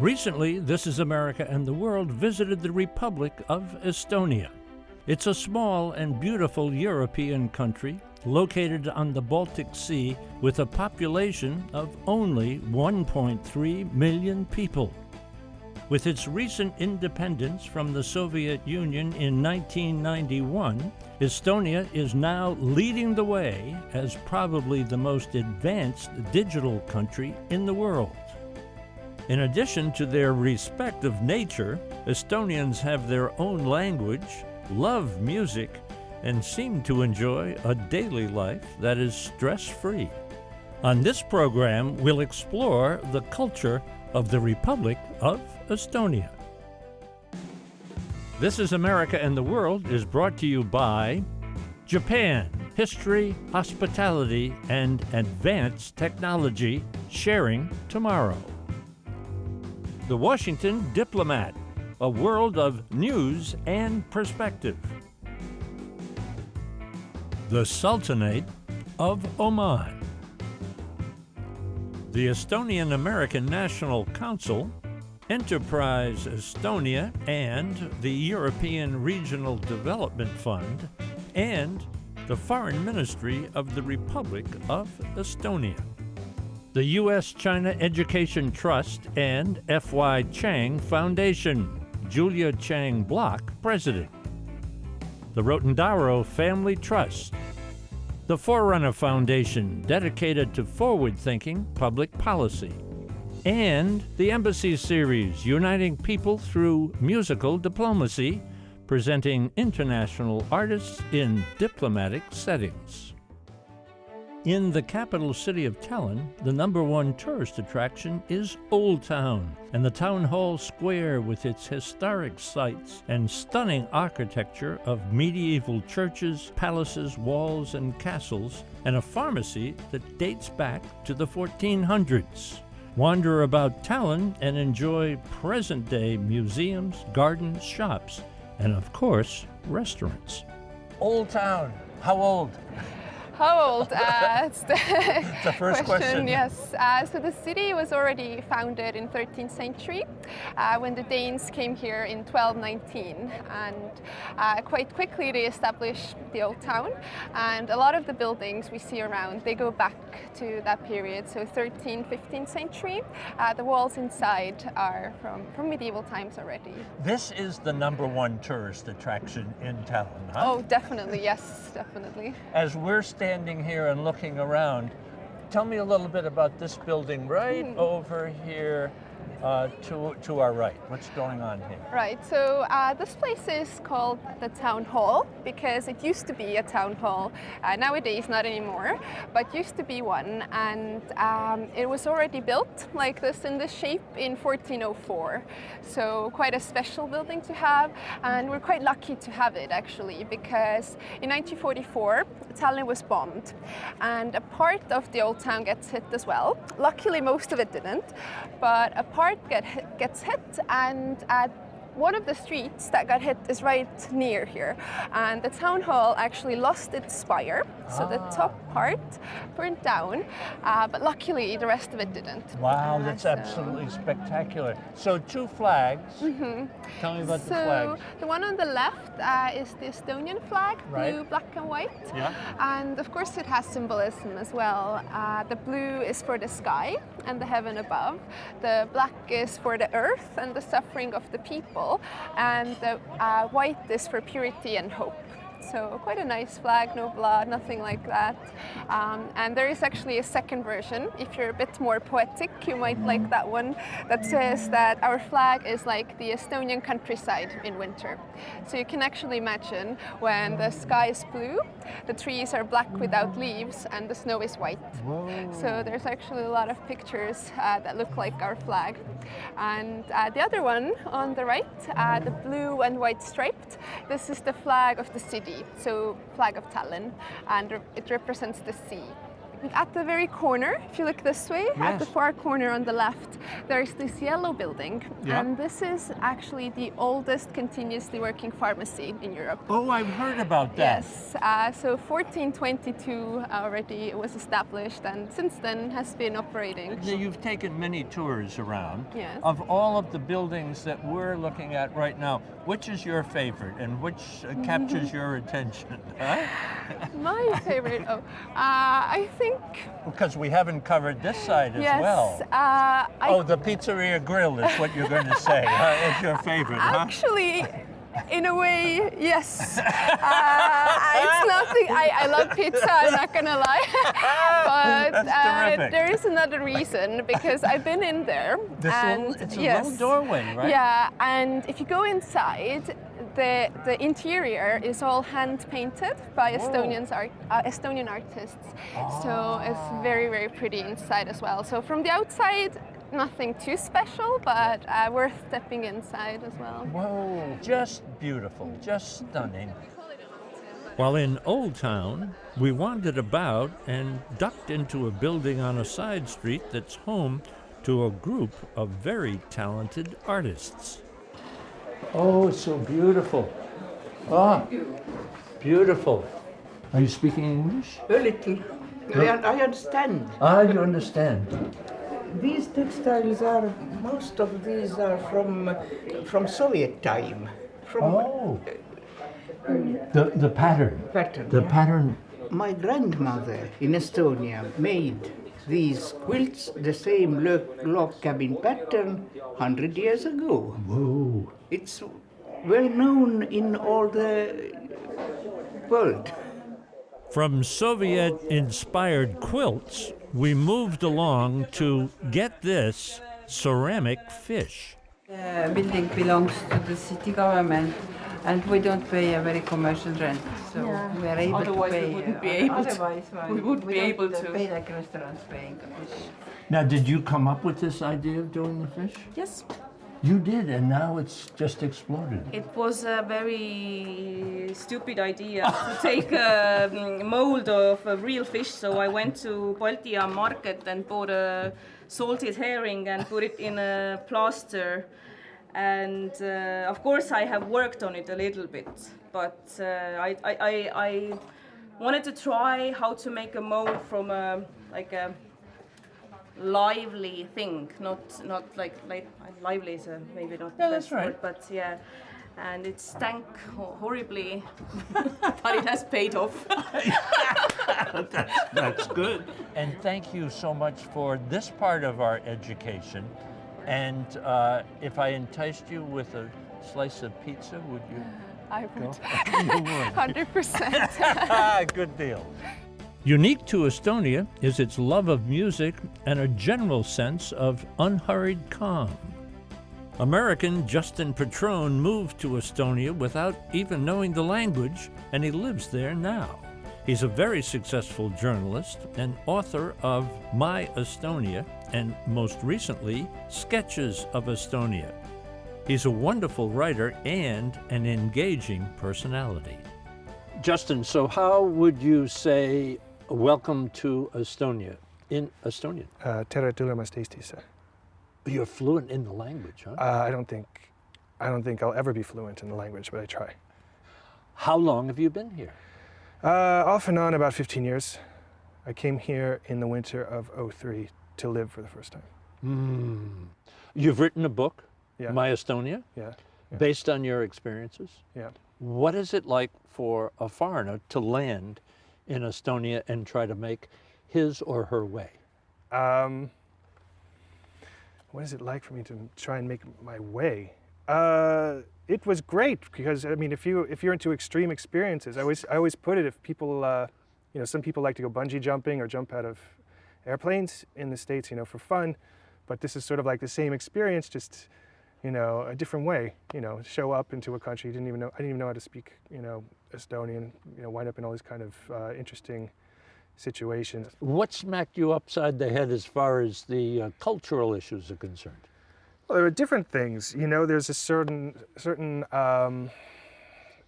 Recently, This is America and the World visited the Republic of Estonia. It's a small and beautiful European country located on the Baltic Sea with a population of only 1.3 million people. With its recent independence from the Soviet Union in 1991, Estonia is now leading the way as probably the most advanced digital country in the world. In addition to their respect of nature, Estonians have their own language, love music, and seem to enjoy a daily life that is stress-free. On this program, we'll explore the culture of the Republic of Estonia. This is America and the World is brought to you by Japan, history, hospitality, and advanced technology, sharing tomorrow. The Washington Diplomat, a world of news and perspective. The Sultanate of Oman. The Estonian American National Council, Enterprise Estonia, and the European Regional Development Fund, and the Foreign Ministry of the Republic of Estonia. The U.S.-China Education Trust and F.Y. Chang Foundation, Julia Chang Block, President. The Rotendaro Family Trust. The Forerunner Foundation, dedicated to forward-thinking public policy. And the Embassy Series, uniting people through musical diplomacy, presenting international artists in diplomatic settings. In the capital city of Tallinn, the #1 tourist attraction is Old Town, and the Town Hall Square with its historic sites and stunning architecture of medieval churches, palaces, walls, and castles, and a pharmacy that dates back to the 1400s. Wander about Tallinn and enjoy present-day museums, gardens, shops, and of course, restaurants. Old Town, how old? How old? It's the first question. Yes. So the city was already founded in 13th century when the Danes came here in 1219, and quite quickly they established the Old Town, and a lot of the buildings we see around, they go back to that period, so 13th, 15th century. The walls inside are from medieval times already. This is the #1 tourist attraction in Tallinn, huh? Oh, definitely, yes, definitely. As we're standing here and looking around, tell me a little bit about this building right over here to our right. What's going on here? Right, so this place is called the Town Hall because it used to be a town hall. Nowadays, not anymore, but used to be one. And it was already built like this in this shape in 1404. So quite a special building to have. And we're quite lucky to have it actually because in 1944, Tallinn was bombed. And a part of the old town gets hit as well. Luckily, most of it didn't, but a part gets hit, and one of the streets that got hit is right near here, and the town hall actually lost its spire, so the top part burned down, but luckily the rest of it didn't. Wow, that's absolutely spectacular. So 2 flags. Tell me about the flags. So the one on the left is the Estonian flag, blue, black and white. Yeah. And of course it has symbolism as well. The blue is for the sky and the heaven above. The black is for the earth and the suffering of the people. And the white is for purity and hope. So quite a nice flag, no blood, nothing like that. And there is actually a second version. If you're a bit more poetic, you might like that one that says that our flag is like the Estonian countryside in winter. So you can actually imagine when the sky is blue, the trees are black without leaves, and the snow is white. Whoa. So there's actually a lot of pictures that look like our flag. And the other one on the right, the blue and white striped, this is the flag of the city. So flag of Tallinn, and it represents the sea. At the very corner, if you look this way, at the far corner on the left, there's this yellow building. And this is actually the oldest continuously working pharmacy in Europe. Oh, I've heard about that. Yes, so 1422 already it was established, and since then has been operating. You've taken many tours around. Yes. Of all of the buildings that we're looking at right now, which is your favorite and which captures your attention? Huh? My favorite, I think... Because we haven't covered this side as well. The Pizzeria Grill is what you're going to say. It's your favorite, Actually, in a way, yes. It's nothing. I love pizza. I'm not gonna lie, but there is another reason because I've been in there. It's a little doorway, right? Yeah, and if you go inside, the interior is all hand painted by Estonian artists. So it's very, very pretty inside as well. So from the outside, nothing too special, but worth stepping inside as well. Whoa, just beautiful, just stunning. While in Old Town, we wandered about and ducked into a building on a side street that's home to a group of very talented artists. Oh, it's so beautiful. Ah, beautiful. Are you speaking English? A little. I understand. Ah, you understand. These textiles are, most of these are from Soviet time. The pattern. The pattern. My grandmother in Estonia made these quilts, the same log cabin pattern, 100 years ago. Whoa. It's well known in all the world. From Soviet-inspired quilts, we moved along to, get this, ceramic fish. The building belongs to the city government, and we don't pay a very commercial rent, so we are able to pay. We wouldn't be able to pay like restaurants paying fish. Now, did you come up with this idea of doing the fish? Yes, You did, and now it's just exploded. it was a very stupid idea to take a mold of a real fish. So I went to Baltia market and bought a salted herring and put it in a plaster. And of course I have worked on it a little bit, but I wanted to try how to make a mold from a lively thing, not like lively is maybe not the best word, but yeah, and it stank horribly, but it has paid off. That's good. And thank you so much for this part of our education. And if I enticed you with a slice of pizza, would you? I would. You would. 100%. Good deal. Unique to Estonia is its love of music and a general sense of unhurried calm. American Justin Petrone moved to Estonia without even knowing the language, and he lives there now. He's a very successful journalist and author of My Estonia, and most recently, Sketches of Estonia. He's a wonderful writer and an engaging personality. Justin, so how would you say welcome to Estonia in Estonian? Tere tulemast Eestisse. You're fluent in the language, huh? I don't think I'll ever be fluent in the language, but I try. How long have you been here? Off and on about 15 years. I came here in the winter of '03 to live for the first time. You've written a book, Yeah. My Estonia, Yeah. based on your experiences. Yeah. What is it like for a foreigner to land in Estonia and try to make his or her way? What is it like for me to try and make my way? It was great because I mean, if you're into extreme experiences, I always put it, if people, some people like to go bungee jumping or jump out of airplanes in the States, for fun, but this is sort of like the same experience, just a different way. Show up into a country I didn't even know how to speak, Estonian. Wind up in all these kind of interesting situations. What smacked you upside the head as far as the cultural issues are concerned? Well, there are different things. There's a certain. I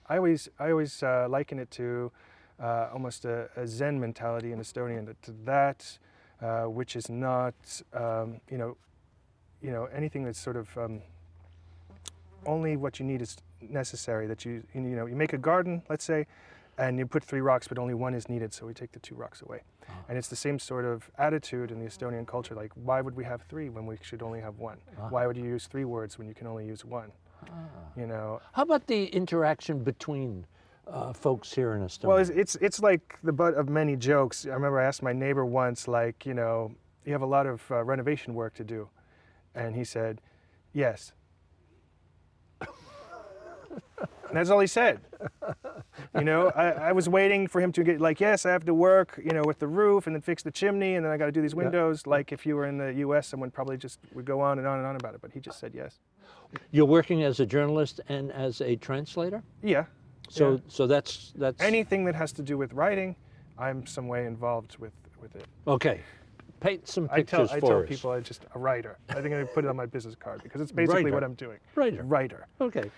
always liken it to almost a Zen mentality in Estonia to that, which is not, anything that's sort of only what you need is necessary. That you make a garden, let's say, and you put 3 rocks, but only 1 is needed, so we take the 2 rocks away. And it's the same sort of attitude in the Estonian culture, like, why would we have 3 when we should only have 1? Why would you use 3 words when you can only use 1? How about the interaction between folks here in Estonia? Well, it's like the butt of many jokes. I remember I asked my neighbor once, like, you have a lot of renovation work to do. And he said, yes. And that's all he said. I was waiting for him to get like, yes, I have to work, with the roof and then fix the chimney and then I got to do these windows. Like if you were in the US, someone probably just would go on and on and on about it, but he just said yes. You're working as a journalist and as a translator? Yeah. So that's anything that has to do with writing, I'm some way involved with it. Okay. Paint some pictures for us. I tell people I'm just a writer. I think I put it on my business card because it's basically what I'm doing. Writer. Okay.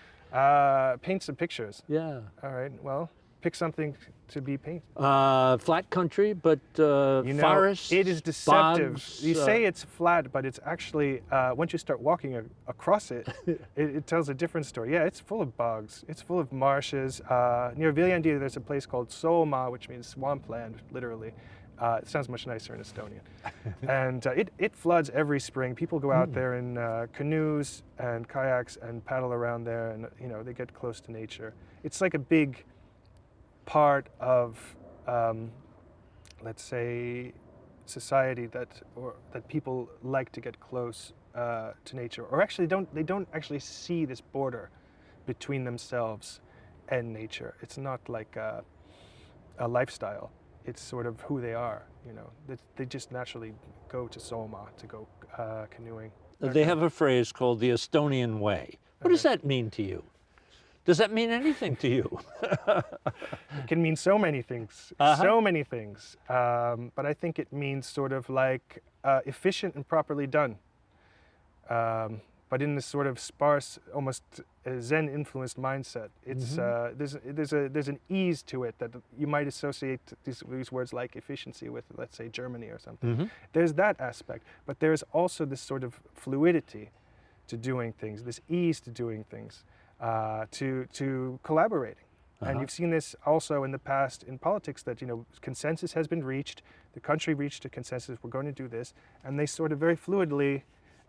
Paint some pictures. Yeah. All right. Well, pick something to be painted. Flat country, but forests. It is deceptive. Bogs, you say it's flat, but it's actually once you start walking across it, it tells a different story. Yeah, it's full of bogs. It's full of marshes. Near Viljandi, there's a place called Soomaa, which means swampland, literally. It sounds much nicer in Estonian. And it floods every spring. People go out there in canoes and kayaks and paddle around there, and they get close to nature. It's like a big part of, let's say, society that people like to get close to nature, or actually they don't actually see this border between themselves and nature. It's not like a lifestyle. It's sort of who they are, They just naturally go to Soomaa to go canoeing. They have a phrase called the Estonian way. What does that mean to you? Does that mean anything to you? It can mean so many things, so many things. But I think it means sort of like efficient and properly done. But in this sort of sparse, almost Zen-influenced mindset, it's there's an ease to it that you might associate these words like efficiency with, let's say, Germany or something. There's that aspect, but there's also this sort of fluidity to doing things, this ease to doing things, to collaborating. And you've seen this also in the past in politics that, consensus has been reached, the country reached a consensus, we're going to do this, and they sort of very fluidly,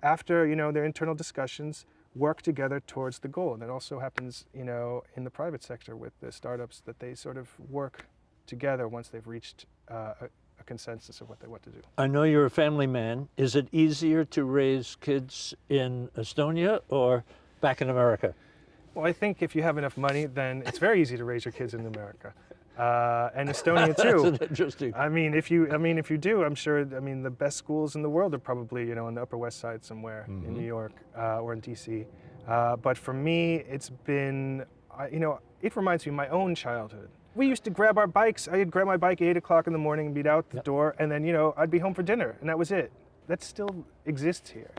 after their internal discussions, work together towards the goal. And that also happens in the private sector with the startups, that they sort of work together once they've reached a consensus of what they want to do. I know you're a family man. Is it easier to raise kids in Estonia or back in America? Well, I think if you have enough money, then it's very easy to raise your kids in America. And Estonia too. That's interesting. I mean, if you do, I'm sure. The best schools in the world are probably on the Upper West Side somewhere in New York or in DC. But for me, it's been, it reminds me of my own childhood. We used to grab our bikes. I'd grab my bike at 8 o'clock in the morning and be out the door, and then I'd be home for dinner, and that was it. That still exists here.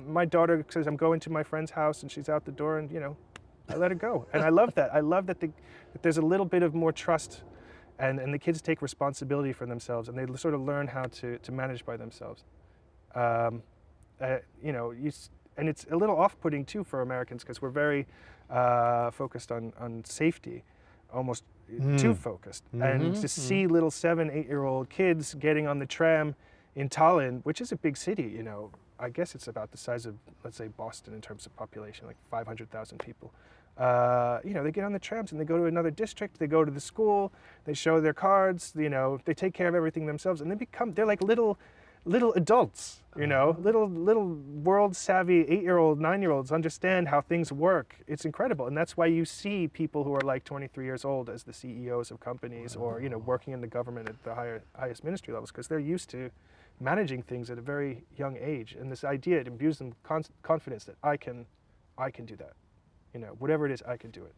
My daughter says I'm going to my friend's house, and she's out the door, and I let her go, and I love that. I love that there's a little bit of more trust, and the kids take responsibility for themselves, and they sort of learn how to manage by themselves. And it's a little off-putting too for Americans because we're very focused on safety, almost too focused. And to see little 7-8-year-old kids getting on the tram in Tallinn, which is a big city, I guess it's about the size of, let's say, Boston in terms of population, like 500,000 people. They get on the trams and they go to another district, they go to the school, they show their cards, they take care of everything themselves, and they're like little adults, little world savvy 8-year-old, 9-year-olds understand how things work. It's incredible. And that's why you see people who are like 23 years old as the CEOs of companies or, working in the government at the highest ministry levels, because they're used to managing things at a very young age. And this idea, it imbues them confidence that I can do that. Whatever it is, I can do it.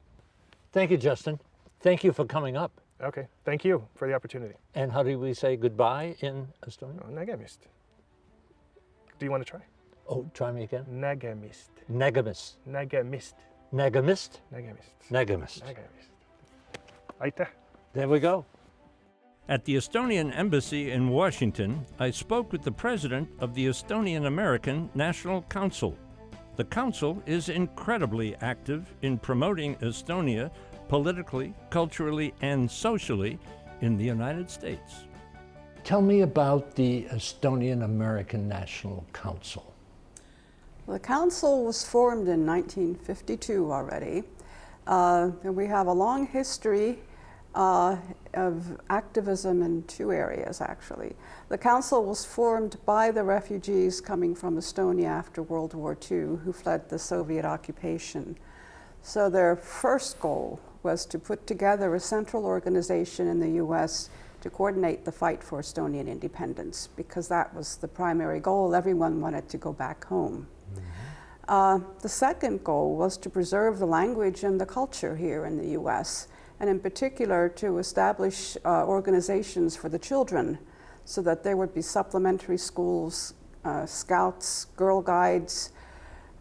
Thank you, Justin. Thank you for coming up. Okay, thank you for the opportunity. And how do we say goodbye in Estonian? Nägemist. Do you want to try? Oh, try me again. Nägemist. Nägemist. Nägemist. Nägemist? Nägemist. Nägemist. Nägemist. Aitäh. There we go. At the Estonian Embassy in Washington, I spoke with the president of the Estonian American National Council. The council is incredibly active in promoting Estonia politically, culturally, and socially in the United States. Tell me about the Estonian American National Council. The council was formed in 1952 already, and we have a long history of activism in two areas, actually. The council was formed by the refugees coming from Estonia after World War II who fled the Soviet occupation. So their first goal was to put together a central organization in the US to coordinate the fight for Estonian independence, because that was the primary goal. Everyone wanted to go back home. The second goal was to preserve the language and the culture here in the US, and in particular to establish organizations for the children so that there would be supplementary schools, scouts, Girl Guides,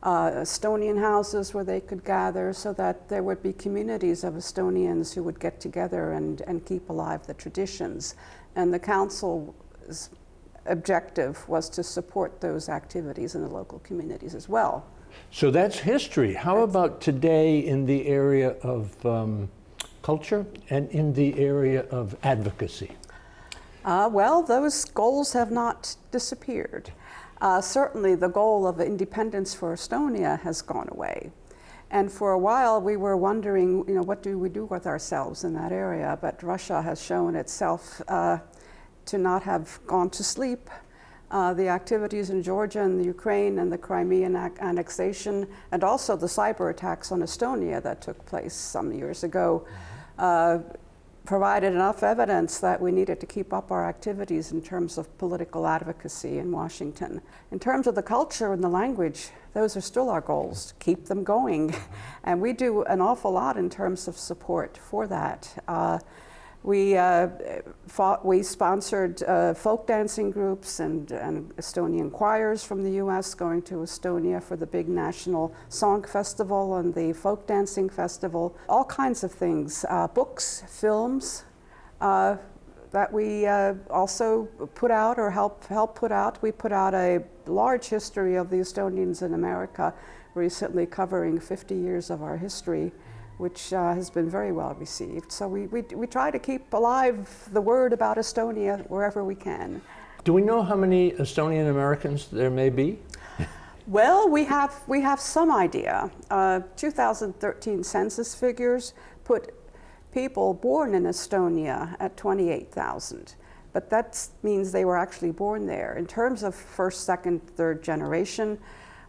Estonian houses where they could gather, so that there would be communities of Estonians who would get together and keep alive the traditions. And the council's objective was to support those activities in the local communities as well. So that's history. How about today in the area of culture and in the area of advocacy? Well, those goals have not disappeared. Certainly the goal of independence for Estonia has gone away. And for a while we were wondering, what do we do with ourselves in that area? But Russia has shown itself to not have gone to sleep. The activities in Georgia and the Ukraine and the Crimean annexation, and also the cyber attacks on Estonia that took place some years ago, provided enough evidence that we needed to keep up our activities in terms of political advocacy in Washington. In terms of the culture and the language, those are still our goals, keep them going. And we do an awful lot in terms of support for that. We sponsored folk dancing groups and Estonian choirs from the US going to Estonia for the big national song festival and the folk dancing festival. All kinds of things, books, films that we also put out or help put out. We put out a large history of the Estonians in America recently, covering 50 years of our history, which has been very well received. So we try to keep alive the word about Estonia wherever we can. Do we know how many Estonian Americans there may be? Well, we have some idea. 2013 census figures put people born in Estonia at 28,000. But that means they were actually born there. In terms of first, second, third generation,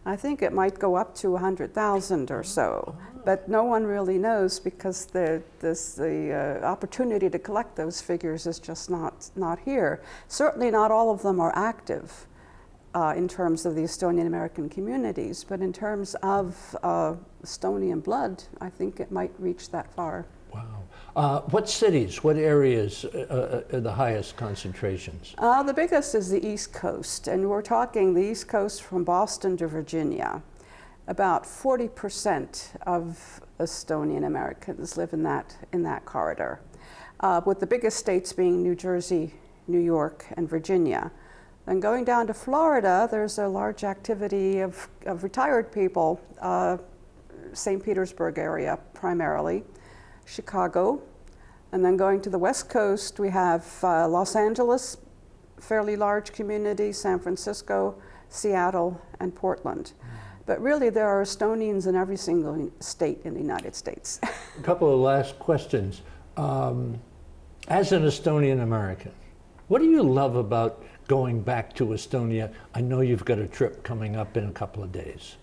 I think it might go up to 100,000 or so, but no one really knows, because the opportunity to collect those figures is just not here. Certainly not all of them are active in terms of the Estonian American communities, but in terms of Estonian blood, I think it might reach that far. Wow. What cities, what areas are the highest concentrations? The biggest is the East Coast, and we're talking the East Coast from Boston to Virginia. About 40% of Estonian Americans live in that corridor, with the biggest states being New Jersey, New York, and Virginia. And going down to Florida, there's a large activity of retired people, St. Petersburg area primarily, Chicago, and then going to the West Coast, we have Los Angeles, fairly large community, San Francisco, Seattle, and Portland. But really there are Estonians in every single state in the United States. A couple of last questions. As an Estonian American, what do you love about going back to Estonia? I know you've got a trip coming up in a couple of days.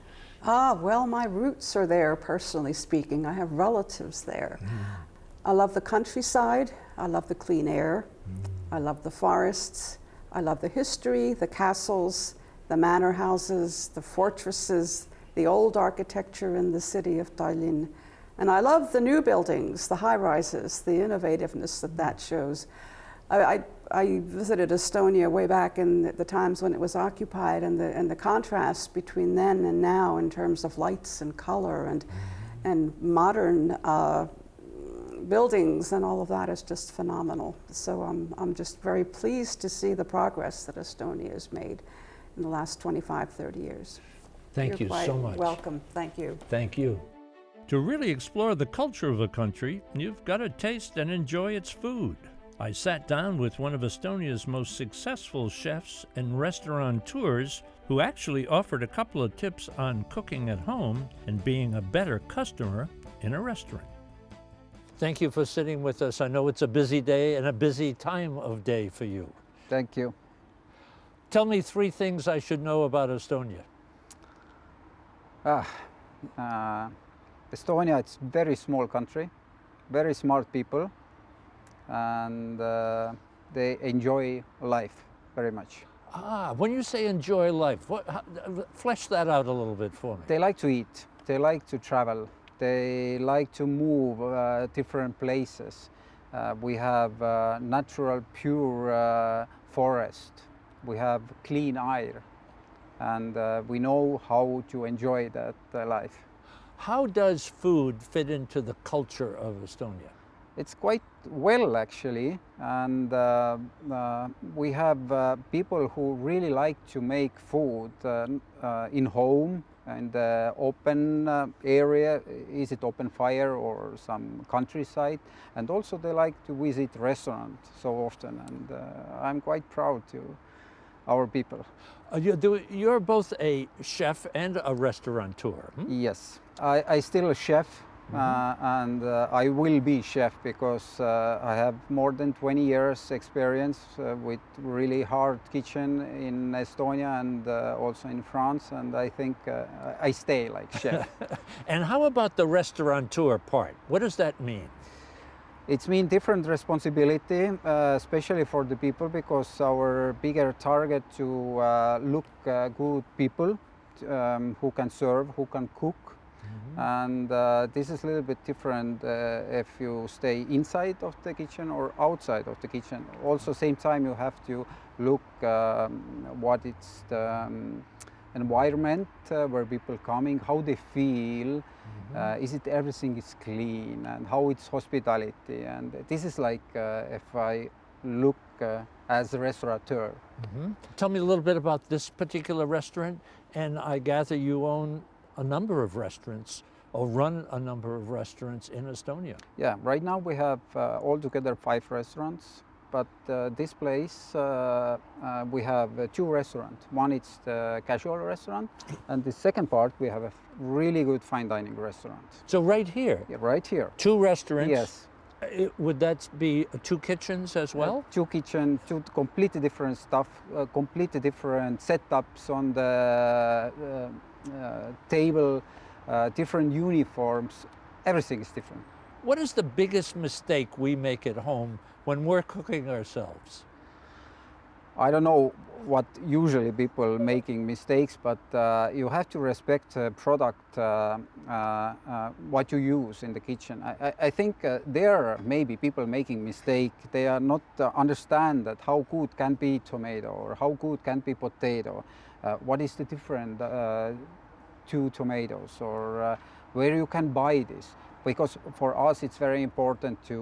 Well, my roots are there, personally speaking. I have relatives there. I love the countryside. I love the clean air. I love the forests. I love the history, the castles, the manor houses, the fortresses, the old architecture in the city of Tallinn. And I love the new buildings, the high-rises, the innovativeness that shows. I visited Estonia way back in the times when it was occupied, and the contrast between then and now in terms of lights and color and modern buildings and all of that is just phenomenal. So I'm just very pleased to see the progress that Estonia has made in the last 25, 30 years. Thank you so much. Welcome. Thank you. Thank you. To really explore the culture of a country, you've got to taste and enjoy its food. I sat down with one of Estonia's most successful chefs and restaurateurs who actually offered a couple of tips on cooking at home and being a better customer in a restaurant. Thank you for sitting with us. I know it's a busy day and a busy time of day for you. Thank you. Tell me 3 things I should know about Estonia. Estonia, it's a very small country, very smart people, and they enjoy life very much. When you say enjoy life, flesh that out a little bit for me. They like to eat, they like to travel, they like to move different places. We have natural, pure forest. We have clean air, and we know how to enjoy that life. How does food fit into the culture of Estonia? It's quite well, actually, and we have people who really like to make food in home and open area, is it open fire or some countryside, and also they like to visit restaurants so often, and I'm quite proud to our people. You're both a chef and a restaurateur. Yes, I still a chef. And I will be chef because I have more than 20 years experience with really hard kitchen in Estonia and also in France, and I think I stay like chef. And how about the restaurateur part? What does that mean? It's mean different responsibility, especially for the people, because our bigger target to look good people who can serve, who can cook. And this is a little bit different if you stay inside of the kitchen or outside of the kitchen. Also, same time you have to look what it's the environment where people coming, how they feel, is it everything is clean, and how it's hospitality. And this is like if I look as a restaurateur. Tell me a little bit about this particular restaurant, and I gather you own a number of restaurants or run a number of restaurants in Estonia. Yeah, right now we have altogether 5 restaurants, but this place we have 2 restaurants. One is the casual restaurant, and the second part we have a really good fine dining restaurant. So right here? Yeah, right here. 2 restaurants? Yes. Would that be 2 kitchens as well? 2 kitchens, 2 completely different stuff, completely different setups on the table, different uniforms, everything is different. What is the biggest mistake we make at home when we're cooking ourselves? I don't know what usually people making mistakes, but you have to respect the product, what you use in the kitchen. I think there are maybe people making mistake. They are not understand that how good can be tomato or how good can be potato. What is the different 2 tomatoes, or where you can buy this? Because for us it's very important to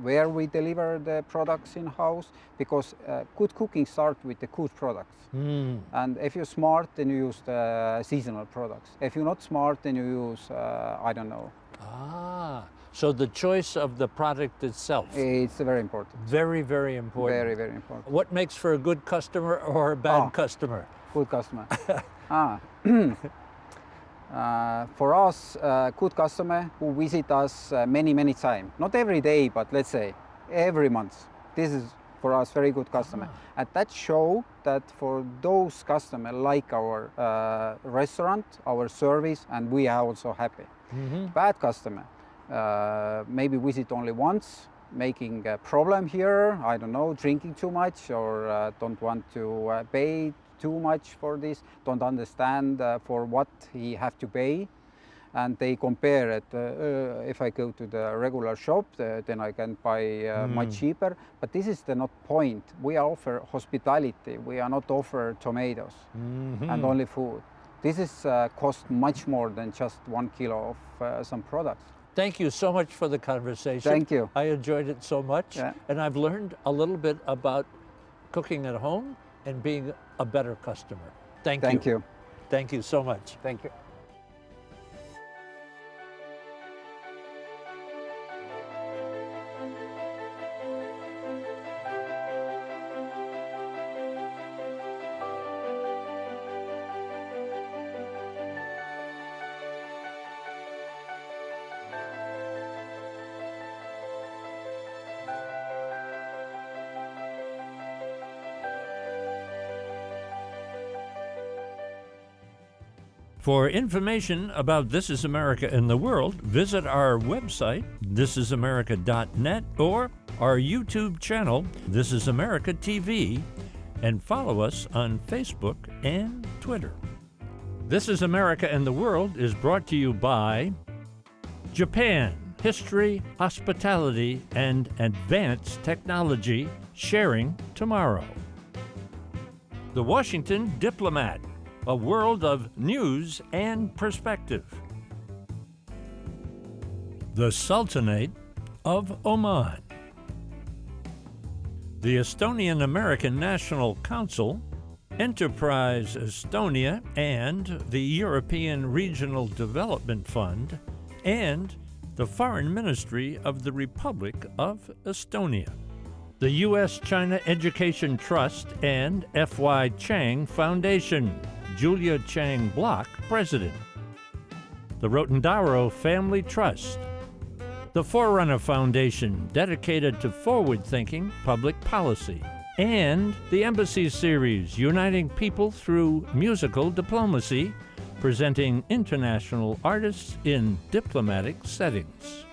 where we deliver the products in house, because good cooking starts with the good products. And if you're smart, then you use the seasonal products. If you're not smart, then you use I don't know. So the choice of the product itself. It's very important. Very, very important. Very, very important. What makes for a good customer or a bad customer? Good customer. For us, good customer who visit us many times. Not every day, but let's say every month. This is for us very good customer. And that show that for those customers like our restaurant, our service, and we are also happy. Bad customer, maybe visit only once, making a problem here, I don't know, drinking too much, or don't want to pay too much for this, don't understand for what he have to pay, and they compare it. If I go to the regular shop, then I can buy much cheaper. But this is the not point. We offer hospitality. We are not offer tomatoes and only food. This is cost much more than just 1 kilo of some products. Thank you so much for the conversation. Thank you. I enjoyed it so much. Yeah. And I've learned a little bit about cooking at home and being a better customer. Thank you. Thank you. Thank you so much. Thank you. For information about This Is America in the World, visit our website, thisisamerica.net, or our YouTube channel, This Is America TV, and follow us on Facebook and Twitter. This Is America in the World is brought to you by Japan, history, hospitality, and advanced technology, sharing tomorrow. The Washington Diplomat, a world of news and perspective. The Sultanate of Oman. The Estonian American National Council, Enterprise Estonia and the European Regional Development Fund, and the Foreign Ministry of the Republic of Estonia. The U.S.-China Education Trust and F.Y. Chang Foundation, Julia Chang Block, President. The Rotendaro Family Trust. The Forerunner Foundation, dedicated to forward-thinking public policy. And the Embassy Series, uniting people through musical diplomacy, presenting international artists in diplomatic settings.